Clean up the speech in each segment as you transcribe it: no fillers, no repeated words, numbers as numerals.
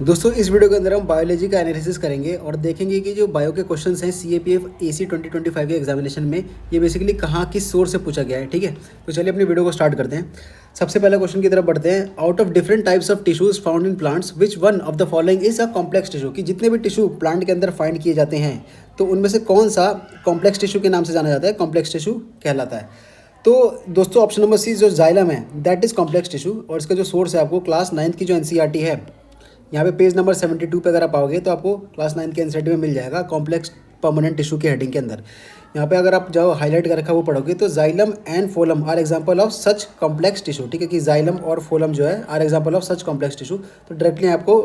दोस्तों इस वीडियो के अंदर हम बायोलॉजी का एनालिसिस करेंगे और देखेंगे कि जो बायो के क्वेश्चंस हैं सीएपीएफ एसी 2025 के एग्जामिनेशन में ये बेसिकली कहाँ किस सोर्स से पूछा गया है। ठीक है, तो चलिए अपनी वीडियो को स्टार्ट करते हैं। सबसे पहला क्वेश्चन की तरफ बढ़ते हैं। Out of different types of tissues found in plants which one of the following is a complex tissue, कि जितने भी टिश्यू प्लांट के अंदर फाइंड किए जाते हैं तो उनमें से कौन सा कॉम्प्लेक्स टिश्यू के नाम से जाना जाता है, कॉम्प्लेक्स टिश्यू कहलाता है। तो दोस्तों ऑप्शन नंबर सी जो जाइलम है दैट इज कॉम्प्लेक्स टिश्यू, और इसका जो सोर्स है आपको क्लास 9th की जो एनसीईआरटी है यहाँ पे पेज नंबर 72 पे अगर आप आओगे तो आपको क्लास 9 के एनसीईआरटी में मिल जाएगा कॉम्प्लेक्स परमानेंट टिश्यू के हेडिंग के अंदर। यहाँ पे अगर आप जो हाईलाइट कर रखा है वो पढ़ोगे तो xylem and phloem are example of such complex tissue. ठीक है, कि जाइलम और फोलम जो है are example of such complex tissue. तो डायरेक्टली आपको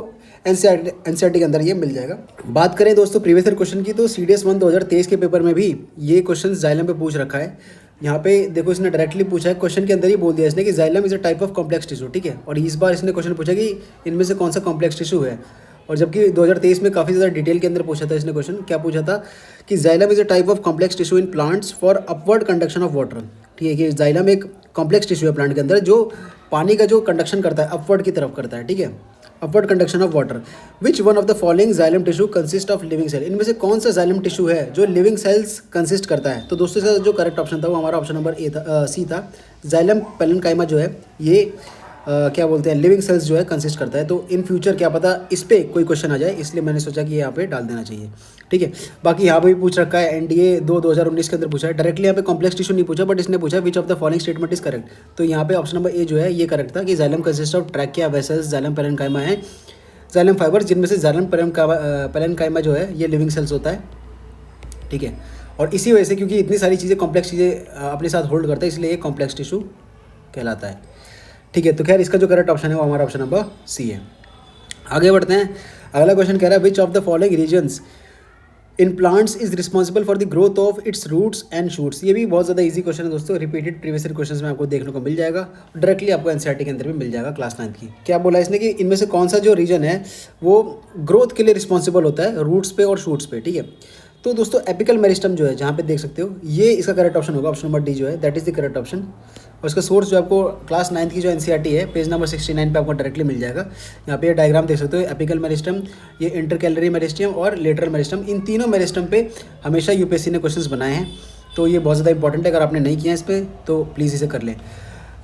एनसीईआरटी के अंदर ये मिल जाएगा। बात करें दोस्तों प्रीवियस ईयर क्वेश्चन की, तो CDS 1 2023 के पेपर में भी ये क्वेश्चन जाइलम पे पूछ रखा है। यहाँ पे देखो इसने डायरेक्टली पूछा है, क्वेश्चन के अंदर ही बोल दिया इसने कि xylem is a type of complex tissue. ठीक है, और इस बार इसने क्वेश्चन पूछा कि इनमें से कौन सा कॉम्प्लेक्स टिश्यू है, और जबकि 2023 में काफ़ी ज़्यादा डिटेल के अंदर पूछा था इसने क्वेश्चन। क्या पूछा था कि xylem is a type of complex tissue in plants for upward conduction of water. ठीक है, कि जाइलम एक कॉम्प्लेक्स टिश्यू है प्लांट के अंदर जो पानी का जो कंडक्शन करता है अपवर्ड की तरफ करता है। ठीक है, upward conduction of water. Which one of the following xylem tissue consist of living cell, इनमें से कौन सा जाइलम टिश्यू है जो लिविंग सेल्स कंसिस्ट करता है। तो दोस्तों इसका जो करेक्ट ऑप्शन था वो हमारा ऑप्शन नंबर सी था। जाइलम पेलेनकाइमा जो है ये क्या बोलते हैं लिविंग सेल्स जो है कंसिस्ट करता है। तो इन फ्यूचर क्या पता इस पर कोई क्वेश्चन आ जाए, इसलिए मैंने सोचा कि यहाँ पे डाल देना चाहिए। ठीक है, बाकी यहाँ पे भी पूछ रखा है NDA 2019 के अंदर पूछा है। डायरेक्टली यहाँ पे कॉम्प्लेक्स टिश्यू नहीं पूछा, बट इसने पूछा विच of the following statement is correct. तो यहाँ पे ऑप्शन नंबर ए जो है ये करेक्ट था कि xylem consist of trachea vessels xylem parenchyma है जाइलम फाइबर, जिनमें से जाइलम पेलेनकाइमा जो है ये लिविंग सेल्स होता है। ठीक है, और इसी वजह से क्योंकि इतनी सारी चीज़ें कॉम्प्लेक्स चीज़ें अपने साथ होल्ड करता है इसलिए ये कॉम्प्लेक्स टिश्यू कहलाता है। ठीक है, तो खैर इसका जो करेक्ट ऑप्शन है वो हमारा ऑप्शन नंबर सी है। आगे बढ़ते हैं। अगला क्वेश्चन कह रहा है which of the following regions in plants is responsible for the growth of its roots and shoots. ये भी बहुत ज़्यादा इजी क्वेश्चन है दोस्तों, रिपीटेड प्रीवियस ईयर क्वेश्चंस में आपको देखने को मिल जाएगा। डायरेक्टली आपको एनसीईआरटी के अंदर भी मिल जाएगा क्लास 9 की। क्या बोला इसने कि इनमें से कौन सा जो रीजन है वो ग्रोथ के लिए रिस्पॉन्सिबल होता है रूट्स पे और शूट्स पे। ठीक है, तो दोस्तों एपिकल मेरिस्टम जो है जहाँ पे देख सकते हो ये इसका करेक्ट ऑप्शन होगा, ऑप्शन नंबर डी जो है that is the correct option. और इसका सोर्स जो आपको क्लास 9 की जो एनसीईआरटी है पेज नंबर 69 पे आपको डायरेक्टली मिल जाएगा। यहाँ पे ये डायग्राम देख सकते हो, एपिकल मेरिस्टम, ये इंटरकैलरी मेरिस्टम और लेटरल मेरिस्टम, इन तीनों मेरिस्टम पे हमेशा यूपीएससी ने क्वेश्चंस बनाए हैं। तो ये बहुत ज़्यादा इंपॉर्टेंट है, अगर आपने नहीं किया इस पर तो प्लीज़ इसे कर लें।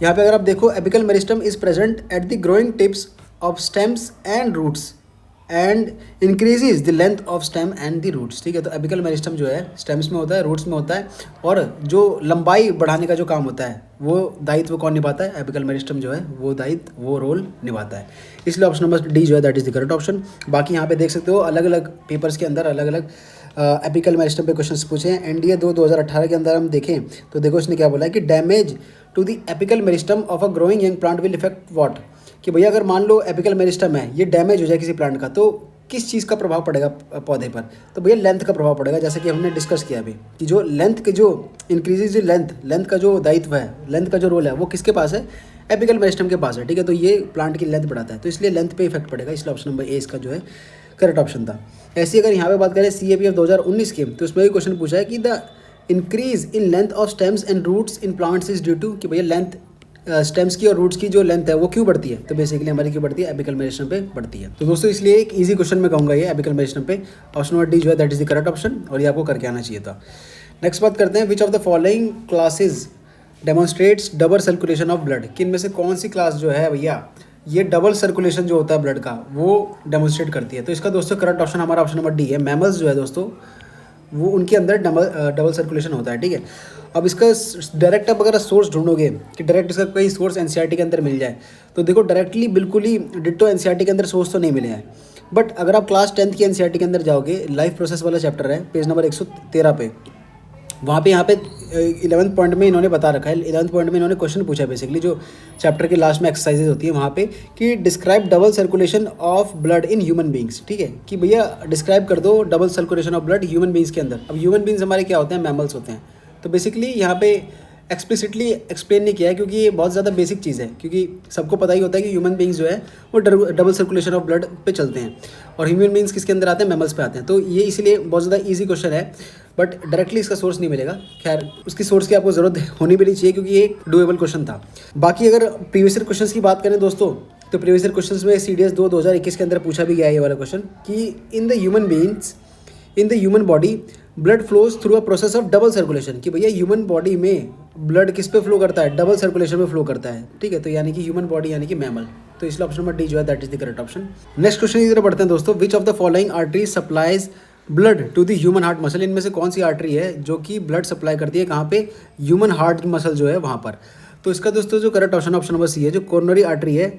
यहाँ पे अगर आप देखो apical meristem is present at the growing tips of stems and roots and increases the length of stem and the roots. ठीक है, तो एपिकल मेरिस्टम जो है स्टेम्स में होता है, रूट्स में होता है, और जो लंबाई बढ़ाने का जो काम होता है वो दायित्व कौन निभाता है, एपिकल मेरिस्टम जो है वो दायित्व वो रोल निभाता है। इसलिए ऑप्शन नंबर डी जो है that is the correct option. बाकी यहाँ पे देख सकते हो अलग अलग पेपर्स के अंदर अलग अलग एपिकल मेरिस्टम पे क्वेश्चंस पूछे हैं। NDA 2018 के अंदर हम देखें तो देखो इसने क्या बोला है कि damage to the apical meristem of a growing young plant will affect what, कि भैया अगर मान लो एपिकल मेरिस्टम है ये डैमेज हो जाए किसी प्लांट का तो किस चीज़ का प्रभाव पड़ेगा पौधे पर। तो भैया लेंथ का प्रभाव पड़ेगा, जैसे कि हमने डिस्कस किया अभी कि जो लेंथ के जो इंक्रीजेज लेंथ का जो दायित्व है, लेंथ का जो रोल है वो किसके पास है, एपिकल मेरिस्टम के पास है। ठीक है, तो ये प्लांट की लेंथ बढ़ाता है तो इसलिए लेंथ पे इफेक्ट पड़ेगा, इसलिए ऑप्शन नंबर ए इसका जो है करेक्ट ऑप्शन था। ऐसे अगर यहाँ पे बात करें CAPF 2019 की तो उसमें भी क्वेश्चन पूछा है कि the increase in length of stems and roots in plants is due to, कि भैया लेंथ स्टेम्स की और रूट्स की जो लेंथ है वो क्यों बढ़ती है, तो बेसिकली हमारी क्यों बढ़ती है, एपिकल मेरिस्टम पे बढ़ती है। तो दोस्तों इसलिए एक इजी क्वेश्चन में कहूँगा ये एपिकल मेरिस्टम पे ऑप्शन नंबर डी जो है that is the correct option, और ये आपको करके आना चाहिए था। नेक्स्ट बात करते हैं विच of the following classes demonstrates double circulation of blood, कि इनमें से कौन सी क्लास जो है भैया ये डबल सर्कुलेशन जो होता है ब्लड का वो डेमोन्स्ट्रेट करती है। तो इसका दोस्तों करेक्ट ऑप्शन हमारा ऑप्शन नंबर डी है। मैमल्स जो है दोस्तों वो उनके अंदर डबल सर्कुलेशन होता है। ठीक है, अब इसका डायरेक्ट अब अगर सोर्स ढूंढोगे कि डायरेक्ट इसका कोई सोर्स एनसीईआरटी के अंदर मिल जाए तो देखो डायरेक्टली बिल्कुल ही डिट्टो एनसीईआरटी के अंदर सोर्स तो नहीं मिले हैं, बट अगर आप क्लास 10th की एनसीईआरटी के अंदर जाओगे लाइफ प्रोसेस वाला चैप्टर है पेज नंबर 113 पे, वहाँ पे यहाँ पे 11th पॉइंट में इन्होंने बता रखा है, 11th पॉइंट में इन्होंने क्वेश्चन पूछा है बेसिकली जो चैप्टर के लास्ट में एक्सरसाइजेज होती है वहाँ पे कि describe double circulation of blood in human beings. ठीक है, कि भैया डिस्क्राइब कर दो double circulation of blood human beings के अंदर। अब ह्यूमन बींग्स हमारे क्या होते हैं, मैमल्स होते हैं। तो बेसिकली यहाँ पे एक्सप्लिसिटली एक्सप्लेन नहीं किया है क्योंकि ये बहुत ज़्यादा बेसिक चीज़ है, क्योंकि सबको पता ही होता है कि ह्यूमन बींग्स जो है वो डबल सर्कुलेशन ऑफ ब्लड पे चलते हैं, और ह्यूमन बींग्स किसके अंदर आते हैं, मैमल्स पे आते हैं। तो ये इसलिए बहुत ज़्यादा ईजी क्वेश्चन है, बट डायरेक्टली इसका सोर्स नहीं मिलेगा। खैर उसकी सोर्स की आपको ज़रूरत होनी भी नहीं चाहिए क्योंकि ये डुएबल क्वेश्चन था। बाकी अगर प्रीवियस ईयर क्वेश्चन की बात करें दोस्तों तो प्रीवियस ईयर क्वेश्चंस में CDS 2021 के अंदर पूछा भी गया है ये वाला क्वेश्चन कि in the human body blood flows through a process of double circulation, कि भैया ह्यूमन बॉडी में ब्लड किस पे फ्लो करता है, डबल सर्कुलेशन में फ्लो करता है, ठीक है। तो यानी कि ह्यूमन बॉडी यानी कि मैमल, तो इसलिए ऑप्शन नंबर डी जो है that is the correct option. Next question की तरफ बढ़ते हैं दोस्तों। Which of the following artery supplies blood to the human heart muscle, इनमें से कौन सी आर्टरी है जो कि ब्लड सप्लाई करती है कहाँ पे, ह्यूमन हार्ट मसल जो है वहाँ पर। तो इसका दोस्तों जो करेक्ट ऑप्शन नंबर सी है, जो कोरोनरी आर्टरी है,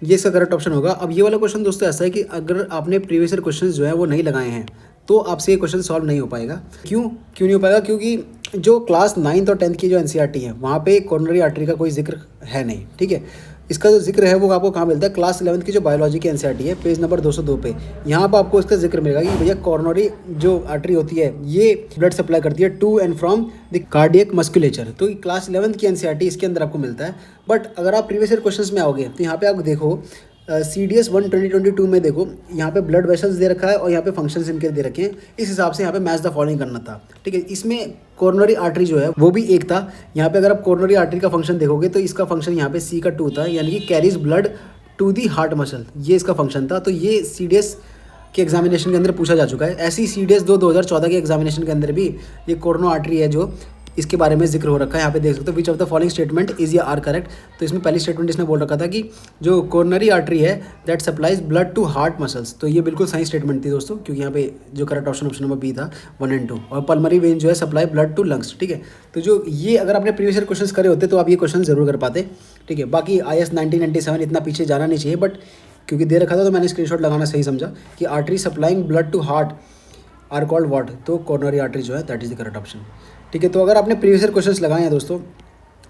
ये इसका करेक्ट ऑप्शन होगा। अब ये वाला क्वेश्चन दोस्तों ऐसा है कि अगर आपने प्रीवियस ईयर क्वेश्चन जो है वो नहीं लगाए हैं तो आपसे ये क्वेश्चन सॉल्व नहीं हो पाएगा। क्यों नहीं हो पाएगा? क्योंकि जो क्लास 9th और 10th की जो NCERT है वहाँ पे कोरोनरी आर्टरी का कोई जिक्र है नहीं, ठीक है। इसका जो जिक्र है वो आपको कहाँ मिलता है, क्लास 11th की जो बायोलॉजी की NCERT है पेज नंबर 202 पे, यहाँ पर आपको इसका जिक्र मिलेगा कि भैया कोरोनरी जो आर्टरी होती है ये ब्लड सप्लाई करती है to and from the cardiac musculature. तो क्लास 11th की NCERT इसके अंदर आपको मिलता है। बट अगर आप प्रीवियस ईयर क्वेश्चन में आओगे तो यहाँ पे आप देखो CDS 1 2022 में देखो यहाँ पे ब्लड वेसल्स दे रखा है और यहाँ पे फंक्शंस इनके दे रखे हैं। इस हिसाब से यहाँ पे मैच द फॉलोइंग करना था, ठीक है। इसमें कोरोनरी आर्टरी जो है वो भी एक था। यहाँ पे अगर आप कोरोनरी आर्टरी का फंक्शन देखोगे तो इसका फंक्शन यहाँ पे C का 2 था, यानी कि carries blood to the heart muscle, ये इसका फंक्शन था। तो ये CDS के एग्जामिनेशन के अंदर पूछा जा चुका है। ऐसी CDS 2014 के एग्जामिनेशन के अंदर भी ये कोरोनो आर्टरी है जो इसके बारे में जिक्र हो रखा है। यहाँ पे देख सकते हो विच of the following statement is या आर करेक्ट। तो इसमें पहली स्टेटमेंट इसने बोल रखा था कि जो कोरोनरी आर्टरी है that supplies blood to heart muscles, तो ये बिल्कुल सही स्टेटमेंट थी दोस्तों, क्योंकि यहाँ पे जो करेक्ट ऑप्शन नंबर बी था 1 और 2। और पल्मरी वेन जो है सप्लाई ब्लड टू लंग्स, ठीक है। तो जो ये अगर आपने प्रीवियस ईयर क्वेश्चन करे होते तो आप ये क्वेश्चन जरूर कर पाते, ठीक है। बाकी IS 1997 इतना पीछे जाना नहीं चाहिए, बट क्योंकि दे रखा था तो मैंने स्क्रीनशॉट लगाना सही समझा कि artery supplying blood to heart are called what, तो कोरोनरी आर्टरी जो है that is the correct option, ठीक है। तो अगर आपने प्रीवियस ईयर क्वेश्चंस लगाए हैं दोस्तों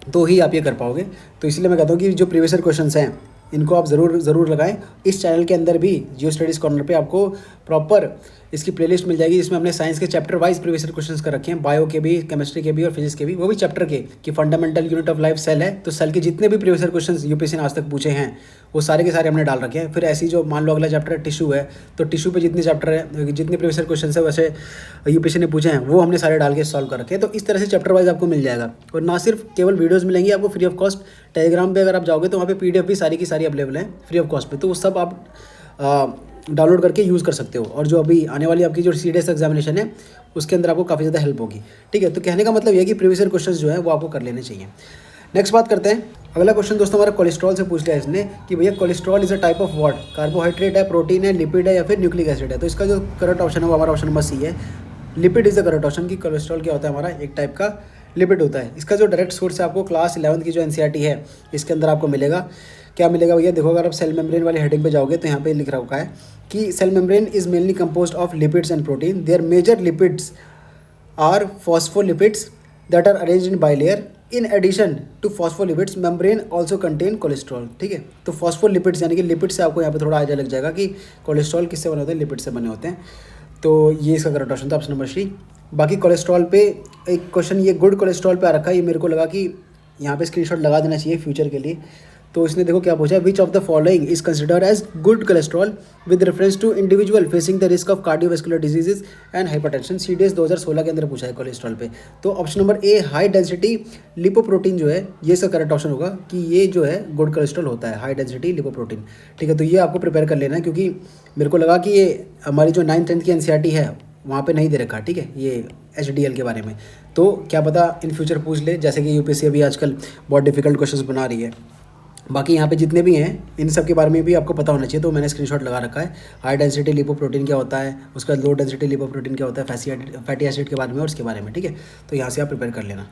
तो ही आप ये कर पाओगे। तो इसलिए मैं कहता हूँ कि जो प्रीवियस ईयर क्वेश्चंस हैं इनको आप ज़रूर लगाएं। इस चैनल के अंदर भी जियो स्टडीज़ कॉर्नर पे आपको प्रॉपर इसकी प्लेलिस्ट मिल जाएगी, जिसमें हमने साइंस के chapter wise previous year questions कर रखे हैं, बायो के भी, केमिस्ट्री के भी और फिजिक्स के भी, वो भी चैप्टर के कि fundamental unit of life cell है। तो सेल के जितने भी प्रीवियस ईयर क्वेश्चंस UPSC ने आज तक पूछे हैं वो सारे के सारे हमने डाल रखे हैं। फिर ऐसी जो मान लो अगला चैप्टर टिश्यू है तो टिश्यू पे जितने चैप्टर है, जितने प्रीवियस ईयर क्वेश्चन है वैसे UPSC ने पूछे हैं वो हमने सारे डाल के सॉल्व कर रखे हैं। तो इस तरह से चैप्टर वाइज आपको मिल जाएगा। और ना सिर्फ केवल वीडियोज़ मिलेंगी आपको फ्री ऑफ कॉस्ट, टेलीग्राम पे अगर आप जाओगे तो वहाँ पे PDF भी सारी की सारी अवेलेबल है फ्री ऑफ कॉस्ट पे, तो वो सब आप डाउनलोड करके यूज़ कर सकते हो। और जो अभी आने वाली आपकी जो CDS एग्जामिनेशन है उसके अंदर आपको काफ़ी ज़्यादा हेल्प होगी, ठीक है। तो कहने का मतलब ये है कि प्रीवियस ईयर क्वेश्चंस जो है वो आपको कर लेने चाहिए। नेक्स्ट बात करते हैं। अगला क्वेश्चन दोस्तों हमारा कोलेस्ट्रॉल से पूछ लिया इसने कि भैया cholesterol is a type of what, carbohydrate है, प्रोटीन है, लिपिड है या फिर न्यूक्लिक एसिड है। तो इसका जो करेक्ट ऑप्शन है वो हमारा ऑप्शन नंबर C है, lipid is the correct option. की कोलेस्ट्रॉल क्या होता है, हमारा एक टाइप का लिपिड होता है। इसका जो डायरेक्ट सोर्स है आपको क्लास 11th की जो NCERT है इसके अंदर आपको मिलेगा। क्या मिलेगा भैया, देखो अगर आप सेल मेम्ब्रेन वाली हेडिंग पे जाओगे तो यहाँ पे लिख रखा है कि cell membrane is mainly composed of lipids and protein, their major lipids are phospholipids that are arranged in bilayer, in addition to phospholipids membrane also contain cholesterol, ठीक है। तो फॉस्फोलिपिड्स यानी कि लिपिड से आपको यहाँ पे थोड़ा आइडिया लग जाएगा कि कोलेस्ट्रॉल किससे बने होते हैं, लिपिड से बने होते हैं। तो ये इसका करेक्ट ऑप्शन था ऑप्शन नंबर C। बाकी कोलेस्ट्रॉल पे एक क्वेश्चन ये गुड कोलेस्ट्रॉल पे आ रखा है, ये मेरे को लगा कि यहाँ पे स्क्रीनशॉट लगा देना चाहिए फ्यूचर के लिए। तो इसने देखो क्या पूछा है, which of the following is considered as good cholesterol with reference to individual facing the risk of cardiovascular diseases and hypertension. CDS 2016 के अंदर पूछा है कोलेस्ट्रॉल पे। तो option number A high density lipoprotein जो है ये इसका करेक्ट ऑप्शन होगा कि ये जो है गुड कोलेस्ट्रॉल होता है, हाई डेंसिटी लिपोप्रोटीन, ठीक है। तो ये आपको प्रिपेयर कर लेना है, क्योंकि मेरे को लगा कि ये हमारी जो 9th 10th की NCERT है वहाँ पे नहीं दे रखा, ठीक है, ये HDL के बारे में। तो क्या पता इन फ्यूचर पूछ ले, जैसे कि UPSC अभी आजकल बहुत डिफिकल्ट क्वेश्चंस बना रही है। बाकी यहाँ पे जितने भी हैं इन सब के बारे में भी आपको पता होना चाहिए, तो मैंने स्क्रीनशॉट लगा रखा है। हाई डेंसिटी लिपोप्रोटीन क्या होता है, उसका लो डेंसिटी लिपोप्रोटीन क्या होता है, फैटी एसिड के बारे में और उसके बारे में, ठीक है। तो यहाँ से आप प्रिपेयर कर लेना।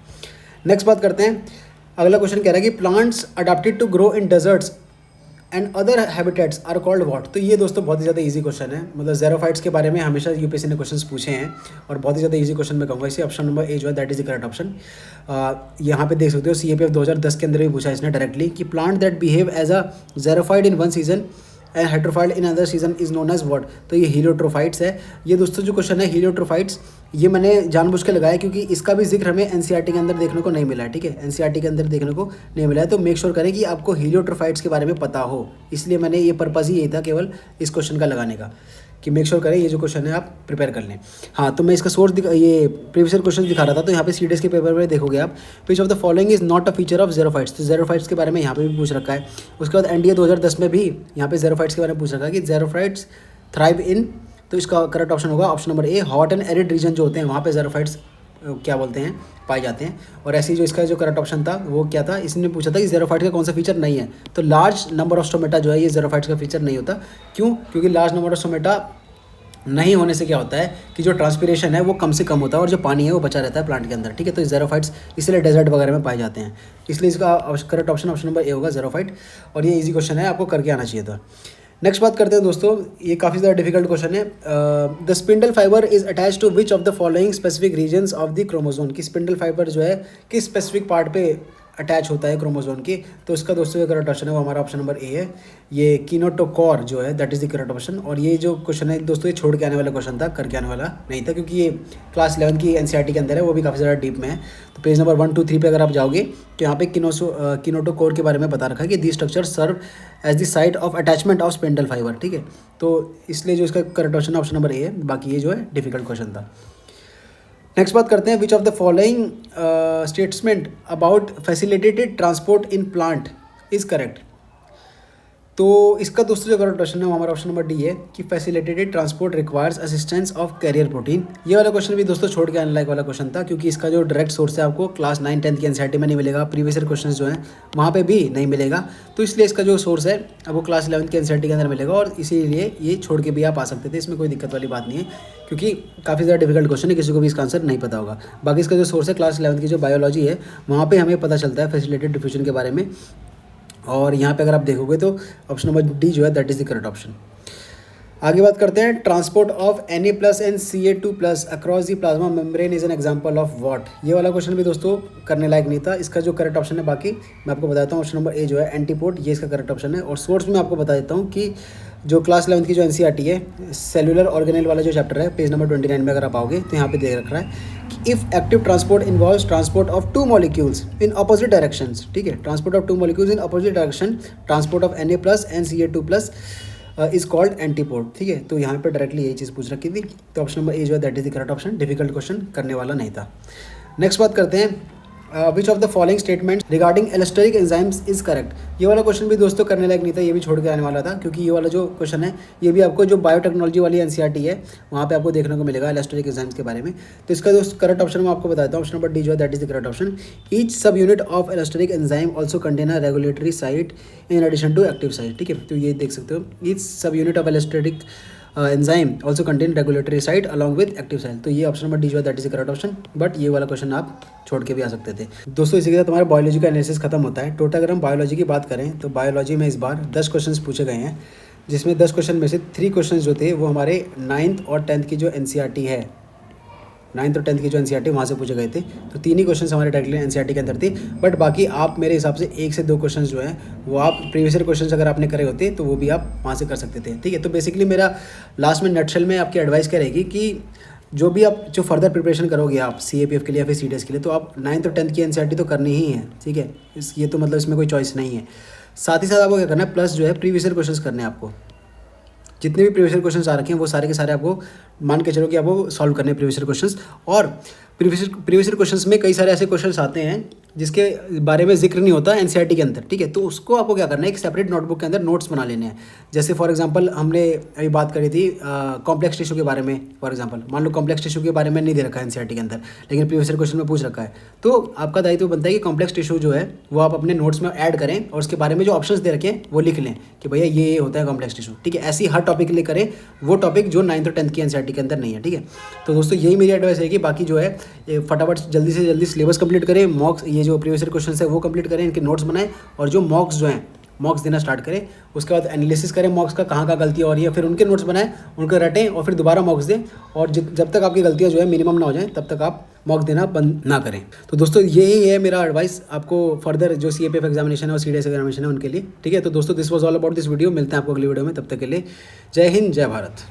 नेक्स्ट बात करते हैं। अगला क्वेश्चन कह रहा है कि plants adapted to grow in deserts and other habitats are called what. तो ये दोस्तों बहुत ही ज़्यादा इजी क्वेश्चन है, मतलब ज़ेरोफाइट्स के बारे में हमेशा UPSC ने क्वेश्चंस पूछे हैं और बहुत ही ज़्यादा इजी क्वेश्चन मैं कहूँगा इसे। ऑप्शन नंबर A जो है that is the correct option. यहाँ पे देख सकते हो CAPF 2010 के अंदर भी पूछा इसने डायरेक्टली कि plant that behave as a xerophyte in one season and heterophyte in other season is known as what. तो ये हीलियोट्रोफाइट्स है। ये दोस्तों जो क्वेश्चन है हीलियोट्रोफाइट्स, ये मैंने जानबूझ के लगाया क्योंकि इसका भी जिक्र हमें NCERT के अंदर देखने को नहीं मिला है, ठीक है। NCERT के अंदर देखने को नहीं मिला है, तो मेक श्योर करें कि आपको हीलियोट्रोफाइट्स के बारे में पता हो, इसलिए मैंने ये पर्पज़ ही यही था केवल इस क्वेश्चन का लगाने का। कि मेक श्योर करें ये जो क्वेश्चन है आप प्रिपेयर कर लें। हाँ, तो मैं इसका सोर्स ये प्रीवियस क्वेश्चन दिखा रहा था, तो यहाँ पे सीडीएस के पेपर में देखोगे आप, विच of the following is not a feature of xerophytes. तो ज़ेरोफाइट्स के बारे में यहाँ पे भी पूछ रखा है। उसके बाद एनडीए 2010 में भी यहाँ पे ज़ेरोफाइट्स के बारे में पूछ रखा है कि ज़ेरोफाइट्स थ्राइव इन, तो इसका करेक्ट ऑप्शन होगा option number A, hot and arid region जो होते हैं वहाँ पे ज़ेरोफाइट्स क्या बोलते हैं पाए जाते हैं। और ऐसे ही जो इसका जो करेक्ट ऑप्शन था वो क्या था, इसने पूछा था कि ज़ेरोफाइट का कौन सा फीचर नहीं है। तो लार्ज नंबर ऑफ स्टोमेटा जो है ये ज़ेरोफाइट्स का फीचर नहीं होता। क्यों? क्योंकि लार्ज नंबर ऑफ स्टोमेटा नहीं होने से क्या होता है कि जो ट्रांसपिरेशन है वो कम से कम होता है और जो पानी है वो बचा रहता है प्लांट के अंदर, ठीक है। तो ज़ेरोफाइट्स इसलिए डेजर्ट वगैरह में पाए जाते हैं, इसलिए इसका करेक्ट ऑप्शन ऑप्शन नंबर ए होगा ज़ेरोफाइट। और ये इजी क्वेश्चन है, आपको करके आना चाहिए था। नेक्स्ट बात करते हैं दोस्तों, ये काफ़ी ज़्यादा डिफिकल्ट क्वेश्चन है। The spindle fibre is attach to which of the following specific regions of the chromosome. की स्पिंडल फाइबर जो है किस स्पेसिफिक पार्ट पे अटैच होता है क्रोमोजोम की। तो इसका दोस्तों करेक्ट ऑप्शन है वो हमारा ऑप्शन नंबर ए है, ये कीनोटोकॉर जो है that is the correct option. और ये जो क्वेश्चन है दोस्तों ये छोड़ के आने वाला क्वेश्चन था, करके आने वाला नहीं था, क्योंकि ये क्लास 11 की एनसीईआरटी के अंदर है, वो भी काफ़ी ज़्यादा डीप में है। तो पेज नंबर 1, 2, 3 पे अगर आप जाओगे तो यहाँ पे कीनोटोकोर के बारे में बता रखा है कि the structure serve as the site of attachment of spindle fibre, ठीक है। तो इसलिए जो इसका correct option option number A है, बाकी ये जो है डिफिकल्ट क्वेश्चन था। नेक्स्ट बात करते हैं, विच of the following statement about facilitated transport in plant is correct. तो इसका दोस्तों जो करेक्ट ऑप्शन है वो हमारा ऑप्शन नंबर डी है कि facilitated transport requires assistance of carrier protein. ये वाला क्वेश्चन भी दोस्तों छोड़ के आने लायक वाला क्वेश्चन था, क्योंकि इसका जो डायरेक्ट सोर्स है आपको क्लास 9, 10 की एनसीईआरटी में नहीं मिलेगा, प्रीवियस ईयर क्वेश्चन जो हैं वहाँ पे भी नहीं मिलेगा। तो इसलिए इसका जो सोर्स है आपको क्लास 11 की एनसीईआरटी के अंदर मिलेगा, और इसीलिए ये छोड़ के भी आप आ सकते थे, इसमें कोई दिक्कत वाली बात नहीं है, क्योंकि काफ़ी ज़्यादा डिफिकल्ट क्वेश्चन है, किसी को भी इसका आंसर नहीं पता होगा। बाकी इसका जो सोर्स है क्लास 11 की जो बायोलॉजी है वहाँ पर हमें पता चलता है फैसिलिटेटेड डिफ्यूजन के बारे में। और यहाँ पे अगर आप देखोगे तो ऑप्शन नंबर डी जो है that is the correct option. आगे बात करते हैं, transport of Na+ and Ca2+ across the plasma membrane is an example of what. ये वाला क्वेश्चन भी दोस्तों करने लायक नहीं था। इसका जो करेक्ट ऑप्शन है, बाकी मैं आपको बताता हूँ, ऑप्शन नंबर ए जो है एंटीपोड, ये इसका करेक्ट ऑप्शन है। और सोर्स में आपको बता देता हूँ कि जो क्लास 11 की जो एनसीईआरटी है सेलुलर ऑर्गेनेल वाला जो चैप्टर है, पेज नंबर 29 में अगर आप आओगे तो यहाँ पे दे रखा है कि if active transport involves transport of 2 molecules in opposite directions, ठीक है, transport of 2 molecules in opposite direction, transport of Na+ and Ca2+ is called antipode, ठीक है। तो यहाँ पे डायरेक्टली यही चीज़ पूछ रखी थी। तो ऑप्शन नंबर ए जो है that is the correct option, difficult question करने वाला नहीं था। नेक्स्ट बात करते हैं, विच of the following statements regarding allosteric enzymes is correct. ये वाला क्वेश्चन भी दोस्तों करने लायक नहीं था, ये भी छोड़ के आने वाला था, क्योंकि ये वाला जो क्वेश्चन है ये भी आपको जो बायोटेक्नोलॉजी वाली एनसीईआरटी है वहाँ पे आपको देखने को मिलेगा एलोस्टेरिक एंजाइम्स के बारे में। तो इसका जो करेक्ट ऑप्शन मैं आपको बताता हूँ, ऑप्शन नंबर डी जो है that is the correct option. Each sub unit of allosteric enzyme also contain a regulatory site in addition to active site, ठीक है। तो ये देख सकते हो, each sub unit of allosteric enzyme also contain regulatory site along with active site. तो ये option number D जो है that is the correct option, but ये वाला क्वेश्चन आप छोड़ के भी आ सकते थे। दोस्तों इसी के साथ हमारा बायोलॉजी का एनालिसिस खत्म होता है। टोटल अगर हम बायोलॉजी की बात करें तो बायोलॉजी में इस बार 10 क्वेश्चन पूछे गए हैं, जिसमें 10 क्वेश्चन में से 3 क्वेश्चन जो थे वो हमारे 9th और 10th की जो एनसीईआरटी है, 9th और 10th की जो एनसीईआरटी वहाँ से पूछे गए थे। तो 3 ही क्वेश्चन हमारे डायरेक्टली एनसीईआरटी के अंदर थे, बट बाकी आप मेरे हिसाब से 1 से 2 क्वेश्चन जो हैं वो आप प्रीवियस ईयर क्वेश्चन अगर आपने करे होते तो वो भी आप वहाँ से कर सकते थे, ठीक है। तो बेसिकली मेरा लास्ट में नटशेल में आपकी एडवाइस क्या रहेगी कि जो भी आप जो फर्दर प्रिपरेशन करोगे आप CAPF के लिए या फिर CDS के लिए, तो आप 9th और 10th की एनसीईआरटी तो करनी ही है, ठीक है। ये तो मतलब इसमें कोई चॉइस नहीं है। साथ ही साथ आपको क्या करना है, प्लस जो है प्रीवियस ईयर क्वेश्चन करने हैं आपको। जितने भी प्रीवियस ईयर क्वेश्चंस आ रखे हैं वो सारे के सारे आपको मान के चलो कि आपको सॉल्व करने हैं प्रीवियस ईयर क्वेश्चंस। और प्रीवियस ईयर क्वेश्चंस में कई सारे ऐसे क्वेश्चंस आते हैं जिसके बारे में जिक्र नहीं होता एनसीईआरटी के अंदर, ठीक है। तो उसको आपको क्या करना है, एक सेपरेट नोटबुक के अंदर नोट्स बना लेने हैं। जैसे फॉर एग्जांपल हमने अभी बात करी थी कॉम्प्लेक्स टिश्यू के बारे में। फॉर एग्जांपल मान लो कॉम्प्लेक्स टिश्यू के बारे में नहीं दे रखा है एनसीईआरटी के अंदर, लेकिन प्रीवियस ईयर क्वेश्चन में पूछ रखा है, तो आपका दायित्व बनता है कि कॉम्प्लेक्स टिश्यू जो है वो आप अपने नोट्स में ऐड करें और उसके बारे में जो ऑप्शंस दे रखे हैं वो लिख लें कि भैया ये होता है कॉम्प्लेक्स टिश्यू, ठीक है। ऐसी हर टॉपिक के लिए करें वो टॉपिक जो 9th और 10th की एनसीईआरटी के अंदर नहीं है, ठीक है। तो दोस्तों यही मेरी एडवाइस है कि बाकी जो है फटाफट जल्दी से जल्दी सिलेबस कंप्लीट करें, मॉक्स ये जो प्रीवियस ईयर क्वेश्चन है वो कंप्लीट करें, इनके नोट्स बनाएं और जो मॉक्स जो हैं मॉक्स देना स्टार्ट करें। उसके बाद एनालिसिस करें मॉक्स का, कहाँ गलतियाँ हो रही है, फिर उनके नोट्स बनाएं, उनको रटें और फिर दोबारा मॉक्स दें। और जब तक आपकी गलतियाँ जो है मिनिमम ना हो जाएं तब तक आप मॉक देना बंद ना करें। तो दोस्तों यही है मेरा एडवाइस आपको फर्दर जो CAPF एग्जामिनेशन है और CDS एग्जामिनेशन है उनके लिए, ठीक है। तो दोस्तों this was all about this video. मिलते हैं आपको अगली वीडियो में, तब तक के लिए जय हिंद, जय भारत।